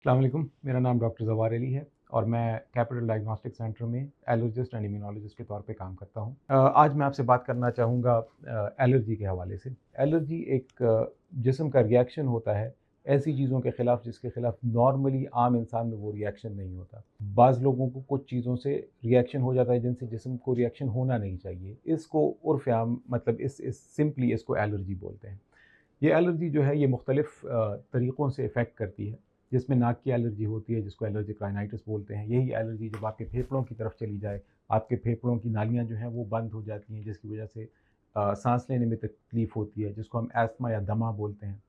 अस्सलाम वालेकुम, मेरा नाम डॉक्टर ज़वार अली है और मैं कैपिटल डायग्नोस्टिक सेंटर में एलर्जिस्ट एंड इम्यूनोलॉजिस्ट के तौर पे काम करता हूँ। आज मैं आपसे बात करना चाहूँगा एलर्जी के हवाले से। एलर्जी एक जिस्म का रिएक्शन होता है ऐसी चीज़ों के ख़िलाफ़ जिसके ख़िलाफ़ नॉर्मली आम इंसान में वो रिएक्शन नहीं होता। बाज़ लोगों को कुछ चीज़ों से रिएक्शन हो जाता है जिनसे जिस्म को रिएक्शन होना नहीं चाहिए। इसको उर्फ़ आम मतलब इस सिंपली इसको एलर्जी बोलते हैं। ये एलर्जी जो है ये मुख्तलिफ़ तरीक़ों से इफ़ेक्ट करती है, जिसमें नाक की एलर्जी होती है जिसको एलर्जिक राइनाइटिस बोलते हैं। यही एलर्जी जब आपके फेफड़ों की तरफ चली जाए, आपके फेफड़ों की नालियाँ जो हैं वो बंद हो जाती हैं, जिसकी वजह से साँस लेने में तकलीफ़ होती है, जिसको हम अस्थमा या दमा बोलते हैं।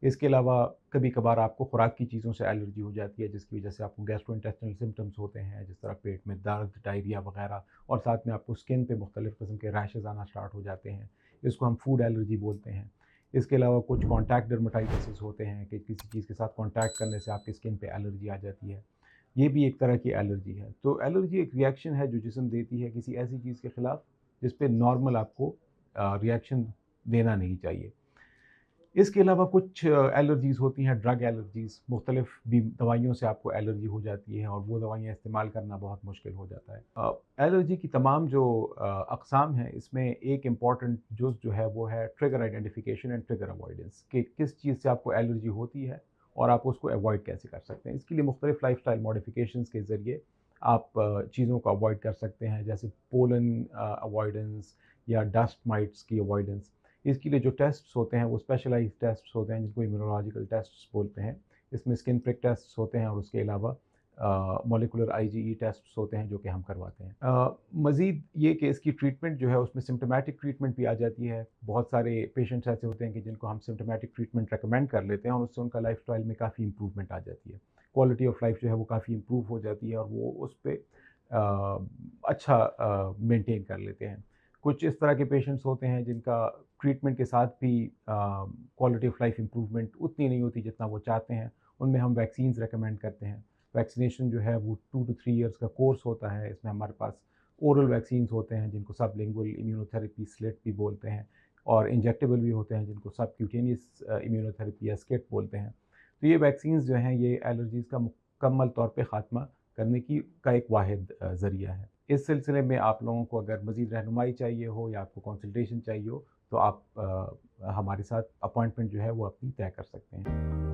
इसके अलावा कभी-कभार आपको खुराक की चीज़ों से एलर्जी हो जाती है, जिसकी वजह से आपको गैस्ट्रोइंटेस्टिनल सिम्पटम्स होते हैं, जिस तरह पेट में दर्द, डायरिया वगैरह, और साथ में आपको स्किन पे मुख्तलिफ़ किस्म के रैशेज़ आना स्टार्ट हो जाते हैं। इसको हम फूड एलर्जी बोलते हैं। इसके अलावा कुछ कॉन्टैक्ट डर्मेटाइटिस होते हैं कि किसी चीज़ के साथ कॉन्टैक्ट करने से आपकी स्किन पे एलर्जी आ जाती है। ये भी एक तरह की एलर्जी है। तो एलर्जी एक रिएक्शन है जो जिस्म देती है किसी ऐसी चीज़ के ख़िलाफ़ जिस पे नॉर्मल आपको रिएक्शन देना नहीं चाहिए। इसके अलावा कुछ एलर्जीज़ होती हैं, ड्रग एलर्जीज़, मुख्तलिफ़ दवाइयों से आपको एलर्जी हो जाती है और वो दवाइयाँ इस्तेमाल करना बहुत मुश्किल हो जाता है। एलर्जी की तमाम जो अक़साम हैं, इसमें एक इम्पॉर्टेंट जुज़ जो है वो है trigger identification and trigger avoidance, कि किस चीज़ से आपको एलर्जी होती है और आप उसको अवॉइड कैसे कर सकते हैं। इसके लिए मुख्तलिफ़ लाइफ़स्टाइल मॉडिफ़िकेशंस के ज़रिए आप चीज़ों को अवॉइड कर सकते हैं, जैसे पोलन अवॉइडेंस या डस्ट माइट्स की अवॉइडेंस। इसके लिए जो टेस्ट्स होते हैं वो स्पेशलाइज़्ड टेस्ट्स होते हैं जिनको इम्यूनोलॉजिकल टेस्ट्स बोलते हैं। इसमें स्किन प्रिक टेस्ट्स होते हैं और उसके अलावा मॉलिक्यूलर आईजीई टेस्ट्स होते हैं जो कि हम करवाते हैं। मज़ीद ये कि इसकी ट्रीटमेंट जो है उसमें सिम्प्टोमेटिक ट्रीटमेंट भी आ जाती है। बहुत सारे पेशेंट्स ऐसे होते हैं कि जिनको हम सिम्प्टोमेटिक ट्रीटमेंट रिकमेंड कर लेते हैं और उससे उनका लाइफ़स्टाइल में काफ़ी इम्प्रूवमेंट आ जाती है। क्वालिटी ऑफ लाइफ़ जो है वो काफ़ी इम्प्रूव हो जाती है और वो उस पे अच्छा मेंटेन कर लेते हैं। कुछ इस तरह के पेशेंट्स होते हैं जिनका ट्रीटमेंट के साथ भी क्वालिटी ऑफ लाइफ इम्प्रूवमेंट उतनी नहीं होती जितना वो चाहते हैं। उनमें हम वैक्सीन्स रेकमेंड करते हैं। वैक्सीनेशन जो है वो 2 टू 3 इयर्स का कोर्स होता है। इसमें हमारे पास ओरल वैक्सीन्स होते हैं जिनको सबलिंगुअल इम्यूनोथेरेपी स्लिट भी बोलते हैं, और इंजेक्टेबल भी होते हैं जिनको सबक्यूटेनियस इम्यूनोथेरेपी या स्किट बोलते हैं। तो ये वैक्सीन्स जो हैं ये एलर्जीज़ का मुकम्मल तौर पे ख़ात्मा करने की का एक वाहिद ज़रिया है। इस सिलसिले में आप लोगों को अगर मज़ीद रहनुमाई चाहिए हो या आपको कंसल्टेशन चाहिए हो तो आप हमारे साथ अपॉइंटमेंट जो है वो अपनी तय कर सकते हैं।